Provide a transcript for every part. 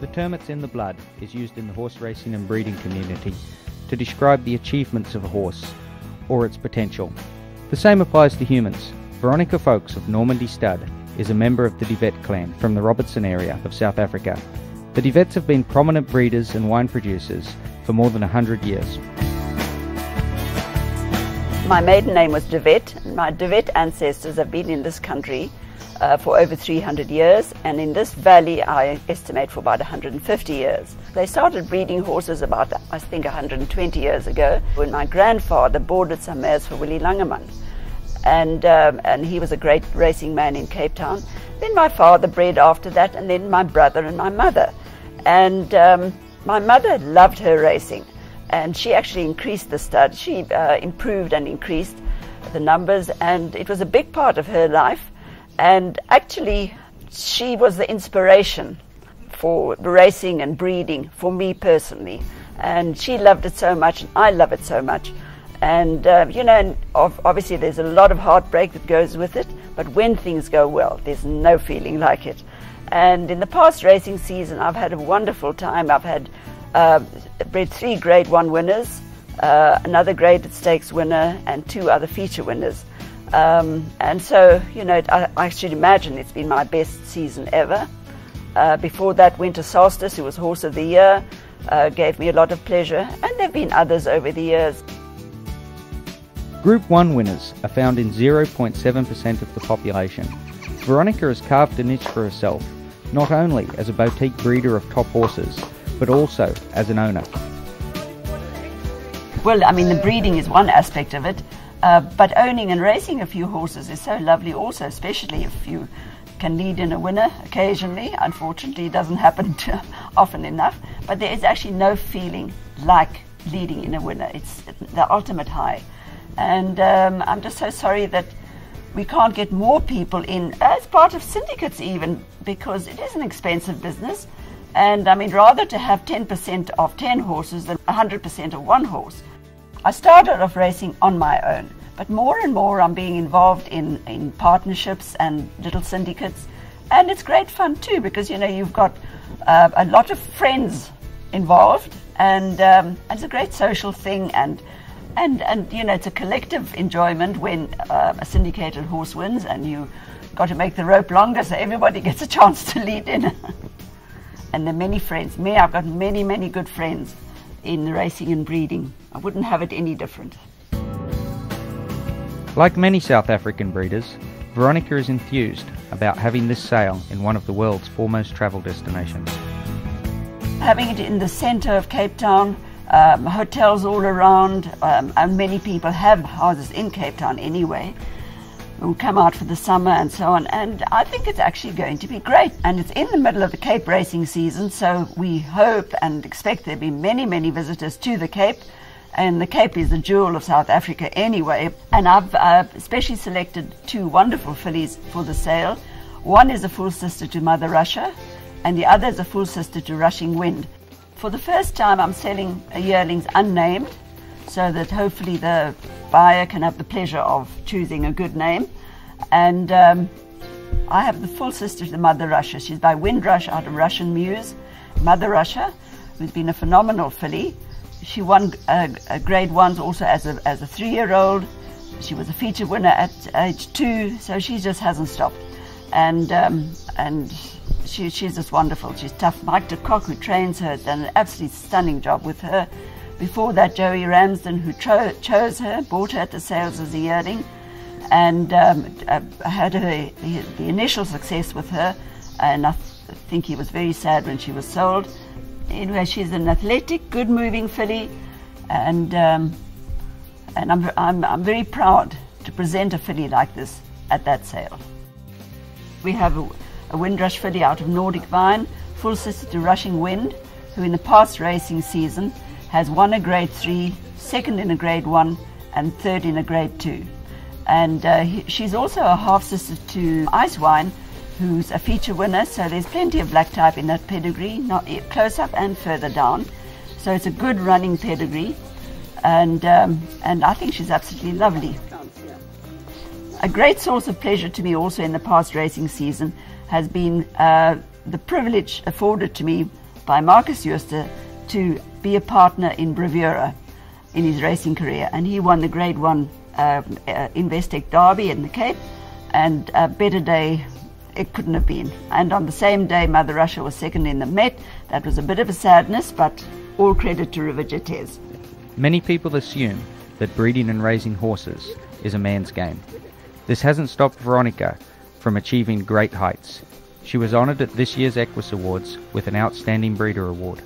The term "it's in the blood" is used in the horse racing and breeding community to describe the achievements of a horse, or its potential. The same applies to humans. Veronica Folks of Normandy Stud is a member of the De Wet clan from the Robertson area of South Africa. The De Wets have been prominent breeders and wine producers for more than 100 years. My maiden name was De Wet. My De Wet ancestors have been in this country for over 300 years, and in this valley I estimate for about 150 years. They started breeding horses about, I think, 120 years ago, when my grandfather boarded some mares for Willie Langeman, and he was a great racing man in Cape Town. Then my father bred after that, and then my brother and my mother. And my mother loved her racing, and she actually increased the stud. She improved and increased the numbers, and it was a big part of her life. And actually, she was the inspiration for racing and breeding for me personally. And she loved it so much, and I love it so much. And, you know, and obviously there's a lot of heartbreak that goes with it, but when things go well, there's no feeling like it. And in the past racing season, I've had a wonderful time. I've had bred 3 Grade 1 winners, another graded stakes winner, and 2 other feature winners. And so, you know, I should imagine it's been my best season ever. Before that, Winter Solstice, who was Horse of the Year, gave me a lot of pleasure, and there have been others over the years. Group 1 winners are found in 0.7% of the population. Veronica has carved a niche for herself, not only as a boutique breeder of top horses, but also as an owner. Well, I mean, the breeding is one aspect of it. But owning and racing a few horses is so lovely also, especially if you can lead in a winner occasionally. Unfortunately, it doesn't happen often enough, but there is actually no feeling like leading in a winner. It's the ultimate high. And I'm just so sorry that we can't get more people in as part of syndicates even, because it is an expensive business. And I mean, rather to have 10% of 10 horses than 100% of one horse. I started off racing on my own, but more and more I'm being involved in partnerships and little syndicates, and it's great fun too, because you know you've got a lot of friends involved, and it's a great social thing, and you know, it's a collective enjoyment when a syndicated horse wins, and you got to make the rope longer so everybody gets a chance to lead in. And there are many friends. I've got many good friends in racing and breeding. I wouldn't have it any different. Like many South African breeders, Veronica is enthused about having this sale in one of the world's foremost travel destinations. Having it in the centre of Cape Town, hotels all around, and many people have houses in Cape Town anyway, who come out for the summer and so on, and I think it's actually going to be great. And it's in the middle of the Cape racing season, so we hope and expect there'll be many visitors to the Cape, and the Cape is the jewel of South Africa anyway. And I've especially selected 2 wonderful fillies for the sale. One is a full sister to Mother Russia, and the other is a full sister to Rushing Wind. For the first time I'm selling yearlings unnamed, so that hopefully the buyer can have the pleasure of choosing a good name. And I have the full sister to Mother Russia. She's by Windrush out of Russian Muse. Mother Russia, who's been a phenomenal filly. She won Grade 1s also as a 3-year-old. She was a feature winner at age 2, so she just hasn't stopped. And she's just wonderful. She's tough. Mike de Kock, who trains her, has done an absolutely stunning job with her. Before that, Joey Ramsden, who chose her, bought her at the sales as a yearling, and had the initial success with her, and I think he was very sad when she was sold. Anyway, she's an athletic, good-moving filly, and I'm very proud to present a filly like this at that sale. We have a Windrush filly out of Nordic Vine, full sister to Rushing Wind, who in the past racing season has won a Grade 3, 2nd in a Grade 1, and 3rd in a Grade 2. And she's also a half-sister to Ice Wine, who's a feature winner, so there's plenty of black type in that pedigree, not close up and further down. So it's a good running pedigree, and I think she's absolutely lovely. A great source of pleasure to me also in the past racing season has been the privilege afforded to me by Marcus Jooste to be a partner in Bravura in his racing career, and he won the Grade 1 Investec Derby in the Cape, and a better day it couldn't have been. And on the same day, Mother Russia was second in the Met. That was a bit of a sadness, but all credit to River Jetez. Many people assume that breeding and raising horses is a man's game. This hasn't stopped Veronica from achieving great heights. She was honoured at this year's Equus Awards with an Outstanding Breeder Award.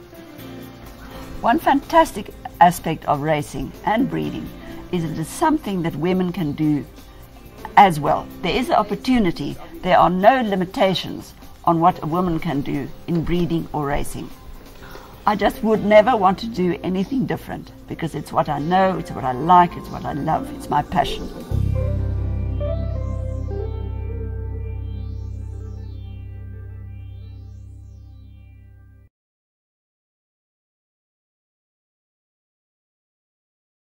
One fantastic aspect of racing and breeding is it is something that women can do as well. There is an opportunity. There are no limitations on what a woman can do in breeding or racing. I just would never want to do anything different because it's what I know, it's what I like, it's what I love, it's my passion.